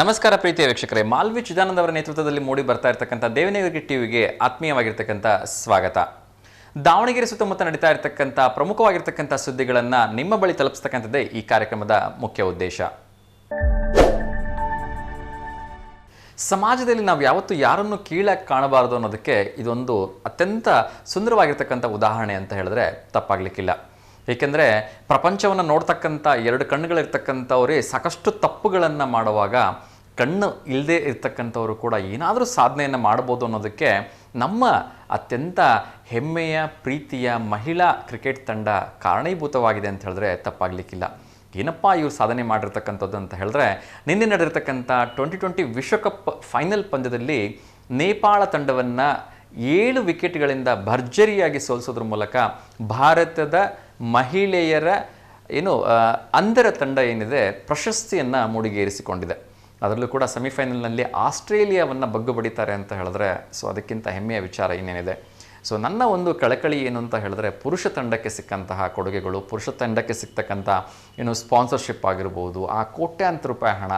ನಮಸ್ಕಾರ ಪ್ರೀತಿಯ ವೀಕ್ಷಕರೇ, ಮಾಲ್ವಿ ಚಿದಾನಂದ ಅವರ ನೇತೃತ್ವದಲ್ಲಿ ಮೂಡಿ ಬರ್ತಾ ಇರತಕ್ಕಂಥ ದೇವನಗಿರಿ ಟಿವಿಗೆ ಆತ್ಮೀಯವಾಗಿರ್ತಕ್ಕಂಥ ಸ್ವಾಗತ. ದಾವಣಗೆರೆ ಸುತ್ತಮುತ್ತ ನಡೀತಾ ಇರತಕ್ಕಂಥ ಪ್ರಮುಖವಾಗಿರ್ತಕ್ಕಂಥ ಸುದ್ದಿಗಳನ್ನು ನಿಮ್ಮ ಬಳಿ ತಲುಪಿಸ್ತಕ್ಕಂಥದ್ದೇ ಈ ಕಾರ್ಯಕ್ರಮದ ಮುಖ್ಯ ಉದ್ದೇಶ. ಸಮಾಜದಲ್ಲಿ ನಾವು ಯಾವತ್ತೂ ಯಾರನ್ನು ಕೀಳಾಗಿ ಕಾಣಬಾರದು ಅನ್ನೋದಕ್ಕೆ ಇದೊಂದು ಅತ್ಯಂತ ಸುಂದರವಾಗಿರ್ತಕ್ಕಂಥ ಉದಾಹರಣೆ ಅಂತ ಹೇಳಿದ್ರೆ ತಪ್ಪಾಗಲಿಕ್ಕಿಲ್ಲ. ಏಕೆಂದರೆ ಪ್ರಪಂಚವನ್ನು ನೋಡ್ತಕ್ಕಂಥ ಎರಡು ಕಣ್ಣುಗಳಿರ್ತಕ್ಕಂಥವರೇ ಸಾಕಷ್ಟು ತಪ್ಪುಗಳನ್ನು ಮಾಡುವಾಗ ಕಣ್ಣು ಇಲ್ಲದೆ ಇರ್ತಕ್ಕಂಥವರು ಕೂಡ ಏನಾದರೂ ಸಾಧನೆಯನ್ನು ಮಾಡ್ಬೋದು ಅನ್ನೋದಕ್ಕೆ ನಮ್ಮ ಅತ್ಯಂತ ಹೆಮ್ಮೆಯ ಪ್ರೀತಿಯ ಮಹಿಳಾ ಕ್ರಿಕೆಟ್ ತಂಡ ಕಾರಣೀಭೂತವಾಗಿದೆ ಅಂತ ಹೇಳಿದ್ರೆ ತಪ್ಪಾಗಲಿಕ್ಕಿಲ್ಲ. ಏನಪ್ಪ ಇವರು ಸಾಧನೆ ಮಾಡಿರ್ತಕ್ಕಂಥದ್ದು ಅಂತ ಹೇಳಿದ್ರೆ, ನಿನ್ನೆ ನಡೆದಿರ್ತಕ್ಕಂಥ 2020 ವಿಶ್ವಕಪ್ ಫೈನಲ್ ಪಂದ್ಯದಲ್ಲಿ ನೇಪಾಳ ತಂಡವನ್ನು 7 ವಿಕೆಟ್ಗಳಿಂದ ಭರ್ಜರಿಯಾಗಿ ಸೋಲಿಸೋದ್ರ ಮೂಲಕ ಭಾರತದ ಮಹಿಳೆಯರ ಅಂಧರ ತಂಡ ಏನಿದೆ ಪ್ರಶಸ್ತಿಯನ್ನು ಮುಡಿಗೇರಿಸಿಕೊಂಡಿದೆ. ಅದರಲ್ಲೂ ಕೂಡ ಸೆಮಿಫೈನಲ್ನಲ್ಲಿ ಆಸ್ಟ್ರೇಲಿಯಾವನ್ನು ಬಗ್ಗು ಬಡಿತಾರೆ ಅಂತ ಹೇಳಿದ್ರೆ ಅದಕ್ಕಿಂತ ಹೆಮ್ಮೆಯ ವಿಚಾರ ಏನೇನಿದೆ. ನನ್ನ ಒಂದು ಕಳಕಳಿ ಏನು ಅಂತ ಹೇಳಿದ್ರೆ, ಪುರುಷ ತಂಡಕ್ಕೆ ಸಿಕ್ಕಂತಹ ಕೊಡುಗೆಗಳು, ಪುರುಷ ತಂಡಕ್ಕೆ ಸಿಗ್ತಕ್ಕಂಥ ಸ್ಪಾನ್ಸರ್ಶಿಪ್ ಆಗಿರ್ಬೋದು, ಆ ಕೋಟ್ಯಾಂತರ ರೂಪಾಯಿ ಹಣ,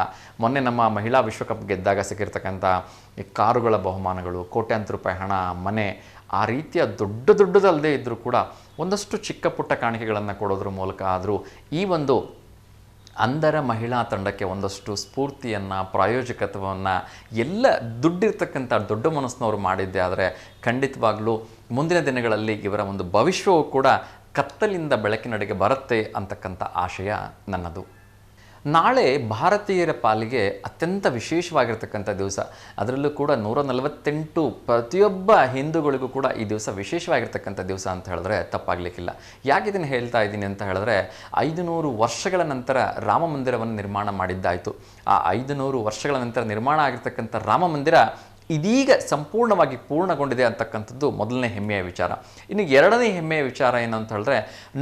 ಮೊನ್ನೆ ನಮ್ಮ ಮಹಿಳಾ ವಿಶ್ವಕಪ್ ಗೆದ್ದಾಗ ಸಿಕ್ಕಿರ್ತಕ್ಕಂಥ ಈ ಕಾರುಗಳ ಬಹುಮಾನಗಳು, ಕೋಟ್ಯಾಂತರ ರೂಪಾಯಿ ಹಣ, ಮನೆ, ಆ ರೀತಿಯ ದೊಡ್ಡದಲ್ಲದೆ ಇದ್ದರೂ ಕೂಡ ಒಂದಷ್ಟು ಚಿಕ್ಕ ಪುಟ್ಟ ಕಾಣಿಕೆಗಳನ್ನು ಕೊಡೋದ್ರ ಮೂಲಕ ಆದರೂ ಈ ಒಂದು ಅಂಧರ ಮಹಿಳಾ ತಂಡಕ್ಕೆ ಒಂದಷ್ಟು ಸ್ಫೂರ್ತಿಯನ್ನು, ಪ್ರಾಯೋಜಕತ್ವವನ್ನು ಎಲ್ಲ ದುಡ್ಡಿರ್ತಕ್ಕಂಥ ದೊಡ್ಡ ಮನಸ್ಸಿನವರು ಮಾಡಿದ್ದೆ ಆದರೆ ಖಂಡಿತವಾಗ್ಲೂ ಮುಂದಿನ ದಿನಗಳಲ್ಲಿ ಇವರ ಒಂದು ಭವಿಷ್ಯವೂ ಕೂಡ ಕತ್ತಲಿಂದ ಬೆಳಕಿನಡೆಗೆ ಬರುತ್ತೆ ಅಂತಕ್ಕಂಥ ಆಶಯ ನನ್ನದು. ನಾಳೆ ಭಾರತೀಯರ ಪಾಲಿಗೆ ಅತ್ಯಂತ ವಿಶೇಷವಾಗಿರ್ತಕ್ಕಂಥ ದಿವಸ. ಅದರಲ್ಲೂ ಕೂಡ 148 ಪ್ರತಿಯೊಬ್ಬ ಹಿಂದೂಗಳಿಗೂ ಕೂಡ ಈ ದಿವಸ ವಿಶೇಷವಾಗಿರ್ತಕ್ಕಂಥ ದಿವಸ ಅಂತ ಹೇಳಿದ್ರೆ ತಪ್ಪಾಗಲಿಕ್ಕಿಲ್ಲ. ಯಾಕೆ ಇದನ್ನು ಹೇಳ್ತಾ ಇದ್ದೀನಿ ಅಂತ ಹೇಳಿದ್ರೆ, 500 ವರ್ಷಗಳ ನಂತರ ರಾಮ ಮಂದಿರವನ್ನು ನಿರ್ಮಾಣ ಮಾಡಿದ್ದಾಯಿತು. ಆ 500 ವರ್ಷಗಳ ನಂತರ ನಿರ್ಮಾಣ ಆಗಿರ್ತಕ್ಕಂಥ ರಾಮ ಮಂದಿರ ಇದೀಗ ಸಂಪೂರ್ಣವಾಗಿ ಪೂರ್ಣಗೊಂಡಿದೆ ಅಂತಕ್ಕಂಥದ್ದು ಮೊದಲನೇ ಹೆಮ್ಮೆಯ ವಿಚಾರ. ಇನ್ನು ಎರಡನೇ ಹೆಮ್ಮೆಯ ವಿಚಾರ ಏನು ಅಂತ ಹೇಳಿದ್ರೆ,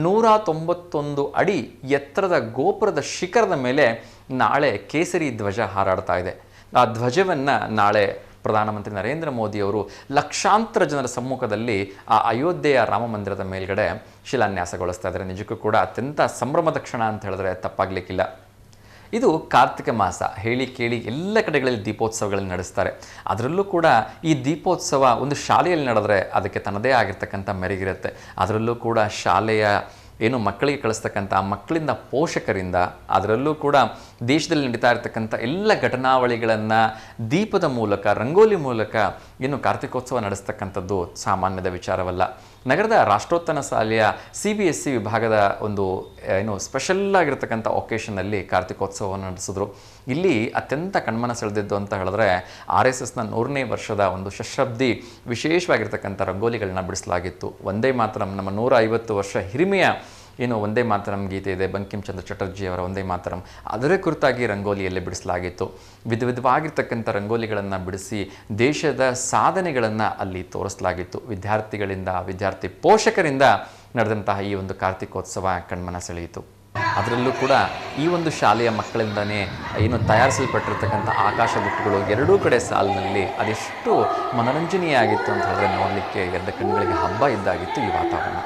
191 ಅಡಿ ಎತ್ತರದ ಗೋಪುರದ ಶಿಖರದ ಮೇಲೆ ನಾಳೆ ಕೇಸರಿ ಧ್ವಜ ಹಾರಾಡ್ತಾ ಇದೆ. ಆ ಧ್ವಜವನ್ನು ನಾಳೆ ಪ್ರಧಾನಮಂತ್ರಿ ನರೇಂದ್ರ ಮೋದಿಯವರು ಲಕ್ಷಾಂತರ ಜನರ ಸಮ್ಮುಖದಲ್ಲಿ ಆ ಅಯೋಧ್ಯೆಯ ರಾಮ ಮಂದಿರದ ಮೇಲ್ಗಡೆ ಶಿಲಾನ್ಯಾಸಗೊಳಿಸ್ತಾ ಇದ್ದಾರೆ. ನಿಜಕ್ಕೂ ಕೂಡ ಅತ್ಯಂತ ಸಂಭ್ರಮದ ಕ್ಷಣ ಅಂತ ಹೇಳಿದ್ರೆ ತಪ್ಪಾಗಲಿಕ್ಕಿಲ್ಲ. ಇದು ಕಾರ್ತಿಕ ಮಾಸ, ಹೇಳಿ ಕೇಳಿ ಎಲ್ಲ ಕಡೆಗಳಲ್ಲಿ ದೀಪೋತ್ಸವಗಳನ್ನು ನಡೆಸ್ತಾರೆ. ಅದರಲ್ಲೂ ಕೂಡ ಈ ದೀಪೋತ್ಸವ ಒಂದು ಶಾಲೆಯಲ್ಲಿ ನಡೆದ್ರೆ ಅದಕ್ಕೆ ತನ್ನದೇ ಆಗಿರ್ತಕ್ಕಂಥ ಮೆರುಗಿರುತ್ತೆ. ಅದರಲ್ಲೂ ಕೂಡ ಶಾಲೆಯ ಮಕ್ಕಳಿಗೆ ಕಳಿಸ್ತಕ್ಕಂಥ ಮಕ್ಕಳಿಂದ, ಪೋಷಕರಿಂದ, ಅದರಲ್ಲೂ ಕೂಡ ದೇಶದಲ್ಲಿ ನಡೀತಾ ಇರತಕ್ಕಂಥ ಎಲ್ಲ ಘಟನಾವಳಿಗಳನ್ನು ದೀಪದ ಮೂಲಕ, ರಂಗೋಲಿ ಮೂಲಕ ಕಾರ್ತಿಕೋತ್ಸವ ನಡೆಸ್ತಕ್ಕಂಥದ್ದು ಸಾಮಾನ್ಯದ ವಿಚಾರವಲ್ಲ. ನಗರದ ರಾಷ್ಟ್ರೋತ್ತನ ಶಾಲೆಯ CBSE ವಿಭಾಗದ ಒಂದು ಸ್ಪೆಷಲ್ ಆಗಿರ್ತಕ್ಕಂಥ ಒಕೇಶನಲ್ಲಿ ಕಾರ್ತಿಕೋತ್ಸವವನ್ನು ನಡೆಸಿದ್ರು. ಇಲ್ಲಿ ಅತ್ಯಂತ ಕಣ್ಮನ ಸೆಳೆದಿದ್ದು ಅಂತ ಹೇಳಿದ್ರೆ, RSSನ 100ನೇ ವರ್ಷದ ಒಂದು ಶತಾಬ್ದಿ ವಿಶೇಷವಾಗಿರ್ತಕ್ಕಂಥ ರಂಗೋಲಿಗಳನ್ನ ಬಿಡಿಸಲಾಗಿತ್ತು. ವಂದೇ ಮಾತರಂ, ನಮ್ಮ 150 ವರ್ಷ ಹಿರಿಮೆಯ ವಂದೇ ಮಾತರಂ ಗೀತೆ ಇದೆ, ಬಂಕಿಂ ಚಂದ್ರ ಚಟರ್ಜಿ ಅವರ ವಂದೇ ಮಾತರಂ, ಅದರ ಕುರಿತಾಗಿ ರಂಗೋಲಿಯಲ್ಲಿ ಬಿಡಿಸಲಾಗಿತ್ತು. ವಿಧವಾಗಿರ್ತಕ್ಕಂಥ ರಂಗೋಲಿಗಳನ್ನು ಬಿಡಿಸಿ ದೇಶದ ಸಾಧನೆಗಳನ್ನು ಅಲ್ಲಿ ತೋರಿಸಲಾಗಿತ್ತು. ವಿದ್ಯಾರ್ಥಿ ಪೋಷಕರಿಂದ ನಡೆದಂತಹ ಈ ಒಂದು ಕಾರ್ತಿಕೋತ್ಸವ ಕಣ್ಮನ ಸೆಳೆಯಿತು. ಅದರಲ್ಲೂ ಕೂಡ ಈ ಒಂದು ಶಾಲೆಯ ಮಕ್ಕಳಿಂದನೇ ತಯಾರಿಸಲ್ಪಟ್ಟಿರ್ತಕ್ಕಂಥ ಆಕಾಶ ಬುಟ್ಟಿಗಳು ಎರಡೂ ಕಡೆ ಸಾಲಿನಲ್ಲಿ ಅದೆಷ್ಟು ಮನರಂಜನೀಯಾಗಿತ್ತು ಅಂತ ಹೇಳಿದ್ರೆ ನೋಡಲಿಕ್ಕೆ ಎರಡು ಕಣ್ಣುಗಳಿಗೆ ಹಬ್ಬ ಇದ್ದಾಗಿತ್ತು ಈ ವಾತಾವರಣ.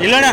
ಇಲ್ಲಣ್ಣ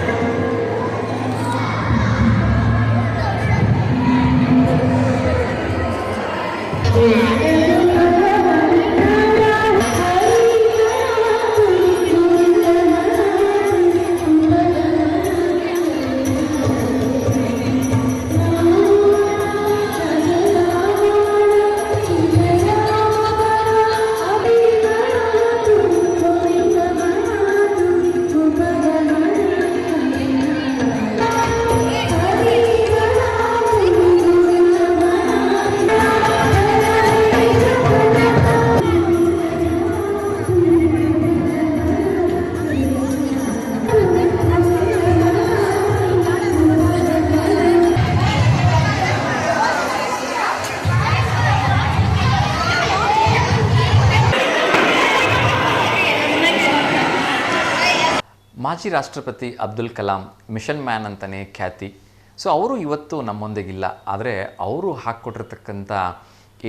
ಮಾಜಿ ರಾಷ್ಟ್ರಪತಿ ಅಬ್ದುಲ್ ಕಲಾಂ ಮಿಷನ್ ಮ್ಯಾನ್ ಅಂತಲೇ ಖ್ಯಾತಿ. ಸೊ ಅವರು ಇವತ್ತು ನಮ್ಮೊಂದಿಗಿಲ್ಲ, ಆದರೆ ಅವರು ಹಾಕ್ಕೊಟ್ಟಿರ್ತಕ್ಕಂಥ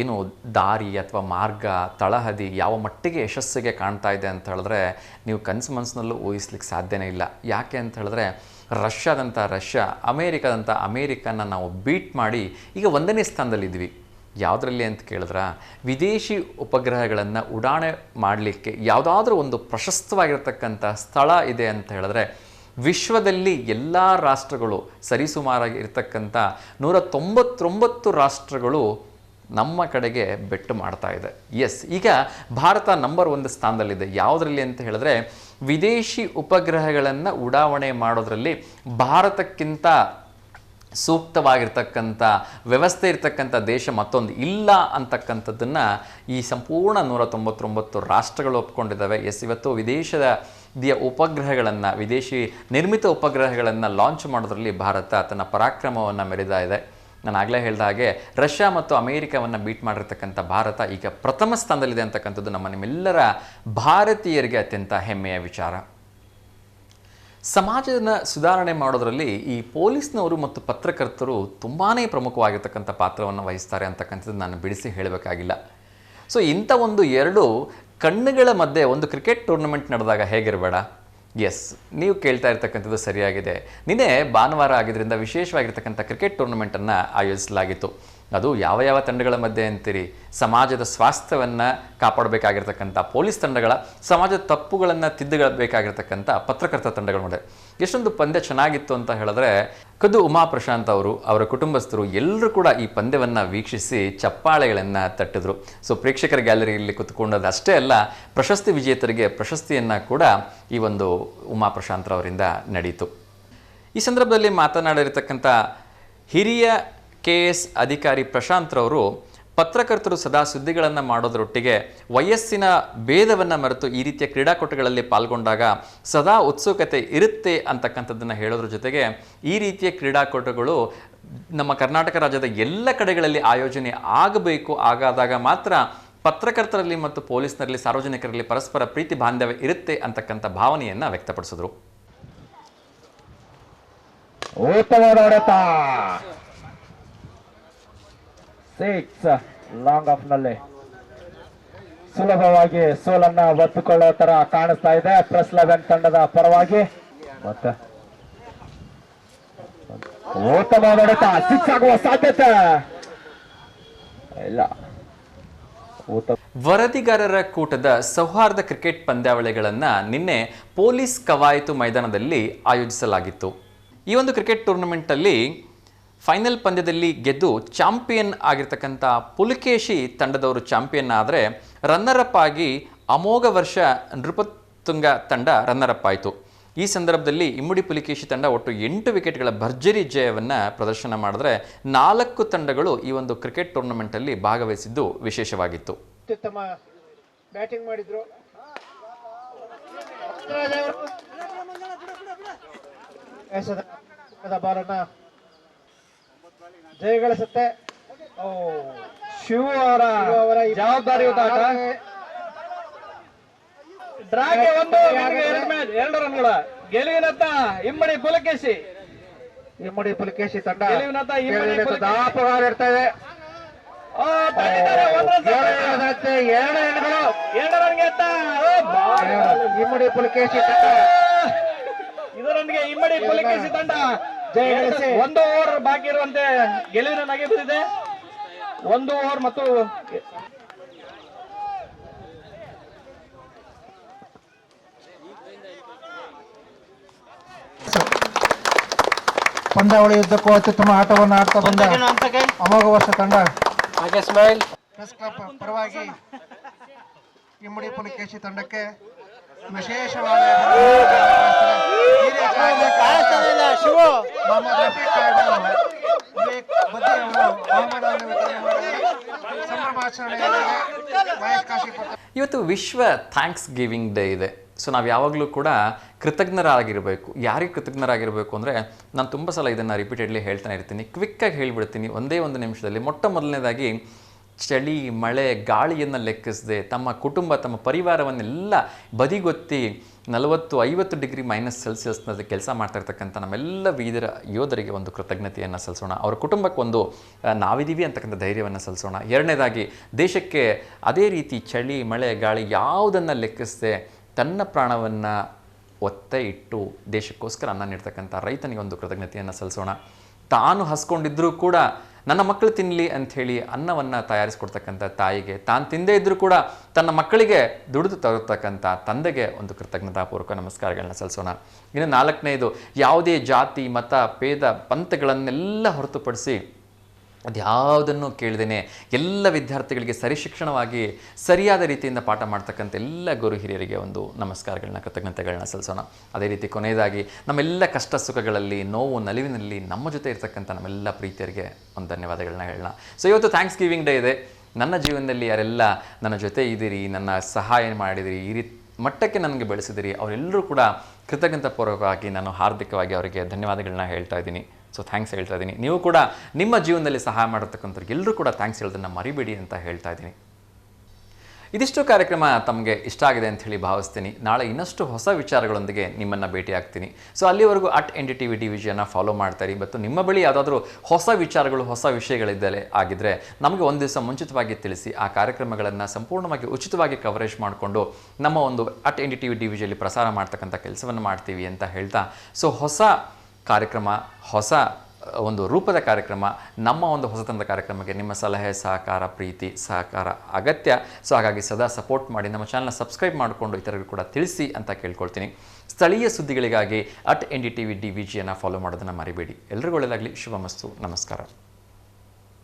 ಏನು ದಾರಿ ಅಥವಾ ಮಾರ್ಗ ತಳಹದಿ ಯಾವ ಮಟ್ಟಿಗೆ ಯಶಸ್ಸಿಗೆ ಕಾಣ್ತಾ ಇದೆ ಅಂತ ಹೇಳಿದ್ರೆ ನೀವು ಕನಸು ಮನಸ್ಸಿನಲ್ಲೂ ಊಹಿಸ್ಲಿಕ್ಕೆ ಸಾಧ್ಯನೇ ಇಲ್ಲ. ಯಾಕೆ ಅಂತ ಹೇಳಿದ್ರೆ ರಷ್ಯಾ, ಅಮೇರಿಕನ ನಾವು ಬೀಟ್ ಮಾಡಿ ಈಗ 1ನೇ ಸ್ಥಾನದಲ್ಲಿದ್ವಿ. ಯಾವುದರಲ್ಲಿ ಅಂತ ಕೇಳಿದ್ರೆ ವಿದೇಶಿ ಉಪಗ್ರಹಗಳನ್ನು ಉಡಾಣೆ ಮಾಡಲಿಕ್ಕೆ ಯಾವುದಾದ್ರೂ ಒಂದು ಪ್ರಶಸ್ತವಾಗಿರ್ತಕ್ಕಂಥ ಸ್ಥಳ ಇದೆ ಅಂತ ಹೇಳಿದ್ರೆ ವಿಶ್ವದಲ್ಲಿ ಎಲ್ಲ ರಾಷ್ಟ್ರಗಳು ಸರಿಸುಮಾರಾಗಿ ಇರತಕ್ಕಂಥ 199 ರಾಷ್ಟ್ರಗಳು ನಮ್ಮ ಕಡೆಗೆ ಬೆಟ್ಟು ಮಾಡ್ತಾ ಇದೆ. ಈಗ ಭಾರತ ನಂಬರ್ 1 ಸ್ಥಾನದಲ್ಲಿದೆ. ಯಾವುದರಲ್ಲಿ ಅಂತ ಹೇಳಿದ್ರೆ ವಿದೇಶಿ ಉಪಗ್ರಹಗಳನ್ನು ಉಡಾವಣೆ ಮಾಡೋದರಲ್ಲಿ ಭಾರತಕ್ಕಿಂತ ಸೂಕ್ತವಾಗಿರ್ತಕ್ಕಂಥ ವ್ಯವಸ್ಥೆ ಇರ್ತಕ್ಕಂಥ ದೇಶ ಮತ್ತೊಂದು ಇಲ್ಲ ಅಂತಕ್ಕಂಥದ್ದನ್ನು ಈ ಸಂಪೂರ್ಣ 199 ರಾಷ್ಟ್ರಗಳು ಒಪ್ಕೊಂಡಿದ್ದಾವೆ. ಇವತ್ತು ವಿದೇಶದ ಉಪಗ್ರಹಗಳನ್ನು, ವಿದೇಶಿ ನಿರ್ಮಿತ ಉಪಗ್ರಹಗಳನ್ನು ಲಾಂಚ್ ಮಾಡೋದ್ರಲ್ಲಿ ಭಾರತ ತನ್ನ ಪರಾಕ್ರಮವನ್ನು ಮೆರೆದ ಇದೆ. ನಾನು ಆಗಲೇ ಹೇಳಿದ ಹಾಗೆ ರಷ್ಯಾ ಮತ್ತು ಅಮೇರಿಕಾವನ್ನು ಬೀಟ್ ಮಾಡಿರ್ತಕ್ಕಂಥ ಭಾರತ ಈಗ ಪ್ರಥಮ ಸ್ಥಾನದಲ್ಲಿದೆ ಅಂತಕ್ಕಂಥದ್ದು ನಿಮ್ಮೆಲ್ಲರ ಭಾರತೀಯರಿಗೆ ಅತ್ಯಂತ ಹೆಮ್ಮೆಯ ವಿಚಾರ. ಸಮಾಜದ ಸುಧಾರಣೆ ಮಾಡೋದರಲ್ಲಿ ಈ ಪೊಲೀಸ್ನವರು ಮತ್ತು ಪತ್ರಕರ್ತರು ತುಂಬಾ ಪ್ರಮುಖವಾಗಿರ್ತಕ್ಕಂಥ ಪಾತ್ರವನ್ನು ವಹಿಸ್ತಾರೆ ಅಂತಕ್ಕಂಥದ್ದು ನಾನು ಬಿಡಿಸಿ ಹೇಳಬೇಕಾಗಿಲ್ಲ. ಸೊ ಇಂಥ ಒಂದು 2 ಕಣ್ಣುಗಳ ಮಧ್ಯೆ ಒಂದು ಕ್ರಿಕೆಟ್ ಟೂರ್ನಮೆಂಟ್ ನಡೆದಾಗ ಹೇಗಿರಬೇಡ? ನೀವು ಕೇಳ್ತಾ ಇರ್ತಕ್ಕಂಥದ್ದು ಸರಿಯಾಗಿದೆ. ನಿನ್ನೆ ಭಾನುವಾರ ಆಗಿದ್ದರಿಂದ ವಿಶೇಷವಾಗಿರ್ತಕ್ಕಂಥ ಕ್ರಿಕೆಟ್ ಟೂರ್ನಮೆಂಟನ್ನು ಆಯೋಜಿಸಲಾಗಿತ್ತು. ಅದು ಯಾವ ತಂಡಗಳ ಮಧ್ಯೆ ಅಂತೀರಿ? ಸಮಾಜದ ಸ್ವಾಸ್ಥ್ಯವನ್ನು ಕಾಪಾಡಬೇಕಾಗಿರ್ತಕ್ಕಂಥ ಪೊಲೀಸ್ ತಂಡಗಳ, ಸಮಾಜದ ತಪ್ಪುಗಳನ್ನು ತಿದ್ದಬೇಕಾಗಿರ್ತಕ್ಕಂಥ ಪತ್ರಕರ್ತ ತಂಡಗಳ ಮಧ್ಯೆ. ಎಷ್ಟೊಂದು ಪಂದ್ಯ ಚೆನ್ನಾಗಿತ್ತು ಅಂತ ಹೇಳಿದ್ರೆ ಖುದ್ದು ಉಮಾ ಪ್ರಶಾಂತ್ ಅವರು, ಅವರ ಕುಟುಂಬಸ್ಥರು ಎಲ್ಲರೂ ಕೂಡ ಈ ಪಂದ್ಯವನ್ನು ವೀಕ್ಷಿಸಿ ಚಪ್ಪಾಳೆಗಳನ್ನು ತಟ್ಟಿದ್ರು. ಸೊ ಪ್ರೇಕ್ಷಕರ ಗ್ಯಾಲರಿಯಲ್ಲಿ ಕುತ್ಕೊಂಡದ್ದು ಅಷ್ಟೇ ಅಲ್ಲ, ಪ್ರಶಸ್ತಿ ವಿಜೇತರಿಗೆ ಪ್ರಶಸ್ತಿಯನ್ನು ಕೂಡ ಈ ಒಂದು ಉಮಾ ಪ್ರಶಾಂತ್ರವರಿಂದ ನಡೀತು. ಈ ಸಂದರ್ಭದಲ್ಲಿ ಮಾತನಾಡಿರ್ತಕ್ಕಂಥ ಹಿರಿಯ KS ಅಧಿಕಾರಿ ಪ್ರಶಾಂತ್ರವರು ಪತ್ರಕರ್ತರು ಸದಾ ಸುದ್ದಿಗಳನ್ನು ಮಾಡೋದರೊಟ್ಟಿಗೆ ವಯಸ್ಸಿನ ಭೇದವನ್ನು ಮರೆತು ಈ ರೀತಿಯ ಕ್ರೀಡಾಕೂಟಗಳಲ್ಲಿ ಪಾಲ್ಗೊಂಡಾಗ ಸದಾ ಉತ್ಸುಕತೆ ಇರುತ್ತೆ ಅಂತಕ್ಕಂಥದ್ದನ್ನು ಹೇಳೋದ್ರ ಜೊತೆಗೆ ಈ ರೀತಿಯ ಕ್ರೀಡಾಕೂಟಗಳು ನಮ್ಮ ಕರ್ನಾಟಕ ರಾಜ್ಯದ ಎಲ್ಲ ಕಡೆಗಳಲ್ಲಿ ಆಯೋಜನೆ ಆಗಬೇಕು. ಆಗಾದಾಗ ಮಾತ್ರ ಪತ್ರಕರ್ತರಲ್ಲಿ ಮತ್ತು ಪೊಲೀಸ್ನರಲ್ಲಿ ಸಾರ್ವಜನಿಕರಲ್ಲಿ ಪರಸ್ಪರ ಪ್ರೀತಿ ಬಾಂಧವ್ಯ ಇರುತ್ತೆ ಅಂತಕ್ಕಂಥ ಭಾವನೆಯನ್ನು ವ್ಯಕ್ತಪಡಿಸಿದ್ರು. ಉತ್ತಮವಾದ ಹೊಡೆತ, 6 ಲಾಂಗ್ ಆಫ್ ನಲ್ಲಿ ಸುಲಭವಾಗಿ ಸೋಲನ್ನ ಒತ್ತುಕೊಳ್ಳೋ ತರ ಕಾಣಿಸ್ತಾ ಇದೆ ಪ್ಲಸ್ 11 ತಂಡದ ಪರವಾಗಿ. ಮತ್ತೆ ಉತ್ತಮವಾದ ಹೊಡೆತ, 6 ಆಗುವ ಸಾಧ್ಯತೆ ಇಲ್ಲ. ವರದಿಗಾರರ ಕೂಟದ ಸೌಹಾರ್ದ ಕ್ರಿಕೆಟ್ ಪಂದ್ಯಾವಳಿಗಳನ್ನು ನಿನ್ನೆ ಪೊಲೀಸ್ ಕವಾಯತು ಮೈದಾನದಲ್ಲಿ ಆಯೋಜಿಸಲಾಗಿತ್ತು. ಈ ಒಂದು ಕ್ರಿಕೆಟ್ ಟೂರ್ನಮೆಂಟಲ್ಲಿ ಫೈನಲ್ ಪಂದ್ಯದಲ್ಲಿ ಗೆದ್ದು ಚಾಂಪಿಯನ್ ಆಗಿರ್ತಕ್ಕಂಥ ಪುಲಕೇಶಿ ತಂಡದವರು ಚಾಂಪಿಯನ್ ಆದರೆ ರನ್ನರ್ ಅಪ್ ಆಗಿ ಅಮೋಘ ವರ್ಷ ನೃಪತುಂಗ ತಂಡ ರನ್ನರ್ ಅಪ್ ಆಯಿತು. ಈ ಸಂದರ್ಭದಲ್ಲಿ ಇಮ್ಮಡಿ ಪುಲಿಕೇಶಿ ತಂಡ ಒಟ್ಟು 8 ವಿಕೆಟ್ಗಳ ಭರ್ಜರಿ ಜಯವನ್ನು ಪ್ರದರ್ಶನ ಮಾಡಿದ್ರೆ 4 ತಂಡಗಳು ಈ ಒಂದು ಕ್ರಿಕೆಟ್ ಟೂರ್ನಮೆಂಟಲ್ಲಿ ಭಾಗವಹಿಸಿದ್ದು ವಿಶೇಷವಾಗಿತ್ತು. ಅತ್ಯುತ್ತಮ ಬ್ಯಾಟಿಂಗ್ ಮಾಡಿದ್ರು. ಬಾಲನ್ನ ಜಯಗಳಿಸುತ್ತೆ. ಶಿವ ಅವರ ಜವಾಬ್ದಾರಿಯುತ ಆಟ. ಡ್ರಾಗೆ 2 ರನ್ಗಳ ಗೆಲುವಿನತ್ತ ಇಮ್ಮಡಿ ಪುಲಕೇಶಿ. ಇಮ್ಮಡಿ ಪುಲಕೇಶಿ ತಂಡ ಗೆಲುವಿನತ್ತ ದಾಪಗಾರ ಇರ್ತಾ ಇದೆ. 2 ರನ್ಗೆ ಇಮ್ಮಡಿ ಪುಲಕೇಶಿ ತಂಡ ಇದರೊಂದಿಗೆ ಇಮ್ಮಡಿ ಪುಲಕೇಶಿ ತಂಡ ಜಯಗಳಿಸಿ 1 ಓವರ್ ಬಾಕಿ ಇರುವಂತೆ ಗೆಲುವಿನ ನಗೆ ಬಿದ್ದಿದೆ. 1 ಓವರ್ ಮತ್ತು ಪಂದ್ಯಾವಳಿ ಯುದ್ಧಕ್ಕೂ ಅತ್ಯುತ್ತಮ ಆಟವನ್ನು ಆಡ್ತಾ ಬಂದ ಅಮೋಘ ವರ್ಷ ತಂಡ ಪ್ರೆಸ್ ಕ್ಲಬ್ ಪರವಾಗಿ ಇಮ್ಮಡಿ ಪುಲಕೇಶಿ ತಂಡಕ್ಕೆ ವಿಶೇಷವಾದ ಇವತ್ತು ವಿಶ್ವ ಥ್ಯಾಂಕ್ಸ್ ಗಿವಿಂಗ್ ಡೇ ಇದೆ. ಸೊ ನಾವು ಯಾವಾಗಲೂ ಕೂಡ ಕೃತಜ್ಞರಾಗಿರಬೇಕು. ಯಾರಿಗೆ ಕೃತಜ್ಞರಾಗಿರಬೇಕು ಅಂದರೆ ನಾನು ತುಂಬ ಸಲ ಇದನ್ನು ರಿಪೀಟೆಡ್ಲಿ ಹೇಳ್ತಾನೆ ಇರ್ತೀನಿ, ಕ್ವಿಕ್ಕಾಗಿ ಹೇಳಿಬಿಡ್ತೀನಿ ಒಂದೇ ಒಂದು ನಿಮಿಷದಲ್ಲಿ. ಮೊದಲನೇದಾಗಿ ಚಳಿ ಮಳೆ ಗಾಳಿಯನ್ನು ಲೆಕ್ಕಿಸದೆ ತಮ್ಮ ಕುಟುಂಬ ತಮ್ಮ ಪರಿವಾರವನ್ನೆಲ್ಲ ಬದಿಗೊತ್ತಿ 40-50 ಡಿಗ್ರಿ -ಸೆಲ್ಸಿಯಸ್ನಲ್ಲಿ ಕೆಲಸ ಮಾಡ್ತಾ ಇರ್ತಕ್ಕಂಥ ನಮ್ಮೆಲ್ಲ ವೀರ ಯೋಧರಿಗೆ ಒಂದು ಕೃತಜ್ಞತೆಯನ್ನು ಸಲ್ಲಿಸೋಣ. ಅವರ ಕುಟುಂಬಕ್ಕೊಂದು ನಾವಿದ್ದೀವಿ ಅಂತಕ್ಕಂಥ ಧೈರ್ಯವನ್ನು ಸಲ್ಲಿಸೋಣ. ಎರಡನೇದಾಗಿ ದೇಶಕ್ಕೆ ಅದೇ ರೀತಿ ಚಳಿ ಮಳೆ ಗಾಳಿ ಯಾವುದನ್ನು ಲೆಕ್ಕಿಸದೆ ತನ್ನ ಪ್ರಾಣವನ್ನು ಒತ್ತೆ ಇಟ್ಟು ದೇಶಕ್ಕೋಸ್ಕರ ಅನ್ನ ನೀಡ್ತಕ್ಕಂಥ ರೈತನಿಗೆ ಒಂದು ಕೃತಜ್ಞತೆಯನ್ನು ಸಲ್ಲಿಸೋಣ. ತಾನು ಹಸ್ಕೊಂಡಿದ್ರೂ ಕೂಡ ನನ್ನ ಮಕ್ಕಳು ತಿನ್ನಲಿ ಅಂಥೇಳಿ ಅನ್ನವನ್ನು ತಯಾರಿಸ್ಕೊಡ್ತಕ್ಕಂಥ ತಾಯಿಗೆ, ತಾನು ತಿಂದೇ ಇದ್ದರೂ ಕೂಡ ತನ್ನ ಮಕ್ಕಳಿಗೆ ದುಡಿದು ತರತಕ್ಕಂಥ ತಂದೆಗೆ ಒಂದು ಕೃತಜ್ಞತಾಪೂರ್ವಕ ನಮಸ್ಕಾರಗಳನ್ನ ಸಲ್ಲಿಸೋಣ. ಇನ್ನು 4ನೇದು, ಯಾವುದೇ ಜಾತಿ ಮತ ಭೇದ ಪಂಥಗಳನ್ನೆಲ್ಲ ಹೊರತುಪಡಿಸಿ ಅದ್ಯಾವುದನ್ನು ಕೇಳ್ದೇನೆ ಎಲ್ಲ ವಿದ್ಯಾರ್ಥಿಗಳಿಗೆ ಸರಿ ಶಿಕ್ಷಣವಾಗಿ ಸರಿಯಾದ ರೀತಿಯಿಂದ ಪಾಠ ಮಾಡ್ತಕ್ಕಂಥ ಎಲ್ಲ ಗುರು ಹಿರಿಯರಿಗೆ ಒಂದು ನಮಸ್ಕಾರಗಳನ್ನ ಕೃತಜ್ಞತೆಗಳನ್ನ ಸಲ್ಲಿಸೋಣ. ಅದೇ ರೀತಿ ಕೊನೆಯದಾಗಿ ನಮ್ಮೆಲ್ಲ ಕಷ್ಟ ಸುಖಗಳಲ್ಲಿ ನೋವು ನಲಿವಿನಲ್ಲಿ ನಮ್ಮ ಜೊತೆ ಇರ್ತಕ್ಕಂಥ ನಮ್ಮೆಲ್ಲ ಪ್ರೀತಿಯರಿಗೆ ಒಂದು ಧನ್ಯವಾದಗಳನ್ನ ಹೇಳೋಣ. ಸೊ ಇವತ್ತು ಥ್ಯಾಂಕ್ಸ್ ಗಿವಿಂಗ್ ಡೇ ಇದೆ. ನನ್ನ ಜೀವನದಲ್ಲಿ ಯಾರೆಲ್ಲ ನನ್ನ ಜೊತೆ ಇದ್ದೀರಿ, ನನ್ನ ಸಹಾಯ ಮಾಡಿದಿರಿ, ಈ ರೀತಿ ಮಟ್ಟಕ್ಕೆ ನನಗೆ ಬೆಳೆಸಿದಿರಿ, ಅವರೆಲ್ಲರೂ ಕೂಡ ಕೃತಜ್ಞತಾಪೂರ್ವಕವಾಗಿ ನಾನು ಹಾರ್ದಿಕವಾಗಿ ಅವರಿಗೆ ಧನ್ಯವಾದಗಳನ್ನ ಹೇಳ್ತಾ ಇದ್ದೀನಿ. ಸೊ ಥ್ಯಾಂಕ್ಸ್ ಹೇಳ್ತಾ ಇದ್ದೀನಿ. ನೀವು ಕೂಡ ನಿಮ್ಮ ಜೀವನದಲ್ಲಿ ಸಹಾಯ ಮಾಡಿರ್ತಕ್ಕಂಥವ್ರಿಗೆ ಎಲ್ಲರೂ ಕೂಡ ಥ್ಯಾಂಕ್ಸ್ ಹೇಳೋದನ್ನು ಮರಿಬೇಡಿ ಅಂತ ಹೇಳ್ತಾ ಇದ್ದೀನಿ. ಇದಿಷ್ಟು ಕಾರ್ಯಕ್ರಮ ತಮಗೆ ಇಷ್ಟ ಆಗಿದೆ ಅಂತ ಹೇಳಿ ಭಾವಿಸ್ತೀನಿ. ನಾಳೆ ಇನ್ನಷ್ಟು ಹೊಸ ವಿಚಾರಗಳೊಂದಿಗೆ ನಿಮ್ಮನ್ನು ಭೇಟಿ ಆಗ್ತೀನಿ. ಸೊ ಅಲ್ಲಿವರೆಗೂ NDTV ಡಿವಿಷನ್ನ ಫಾಲೋ ಮಾಡ್ತಾರೆ. ಮತ್ತು ನಿಮ್ಮ ಬಳಿ ಯಾವುದಾದ್ರೂ ಹೊಸ ವಿಚಾರಗಳು ಹೊಸ ವಿಷಯಗಳಿದ್ದರೆ ಆಗಿದ್ದರೆ ನಮಗೆ ಒಂದು ದಿವಸ ಮುಂಚಿತವಾಗಿ ತಿಳಿಸಿ. ಆ ಕಾರ್ಯಕ್ರಮಗಳನ್ನು ಸಂಪೂರ್ಣವಾಗಿ ಉಚಿತವಾಗಿ ಕವರೇಜ್ ಮಾಡಿಕೊಂಡು ನಮ್ಮ ಒಂದು NDTV ಡಿವಿಷನಲ್ಲಿ ಪ್ರಸಾರ ಮಾಡ್ತಕ್ಕಂಥ ಕೆಲಸವನ್ನು ಮಾಡ್ತೀವಿ ಅಂತ ಹೇಳ್ತಾ, ಸೊ ಹೊಸ ಕಾರ್ಯಕ್ರಮ, ಹೊಸ ಒಂದು ರೂಪದ ಕಾರ್ಯಕ್ರಮ, ನಮ್ಮ ಒಂದು ಹೊಸತನದ ಕಾರ್ಯಕ್ರಮಕ್ಕೆ ನಿಮ್ಮ ಸಲಹೆ ಸಹಕಾರ ಪ್ರೀತಿ ಸಹಕಾರ ಅಗತ್ಯ. ಸೊ ಹಾಗಾಗಿ ಸದಾ ಸಪೋರ್ಟ್ ಮಾಡಿ, ನಮ್ಮ ಚಾನಲ್ನ ಸಬ್ಸ್ಕ್ರೈಬ್ ಮಾಡಿಕೊಂಡು ಇತರರಿಗೂ ಕೂಡ ತಿಳಿಸಿ ಅಂತ ಕೇಳ್ಕೊಳ್ತೀನಿ. ಸ್ಥಳೀಯ ಸುದ್ದಿಗಳಿಗಾಗಿ NDTV DVGಯನ್ನು ಫಾಲೋ ಮಾಡೋದನ್ನು ಮರಿಬೇಡಿ. ಎಲ್ರಿಗೂ ಒಳ್ಳೆಯದಾಗಲಿ. ಶುಭಮಸ್ತು. ನಮಸ್ಕಾರ.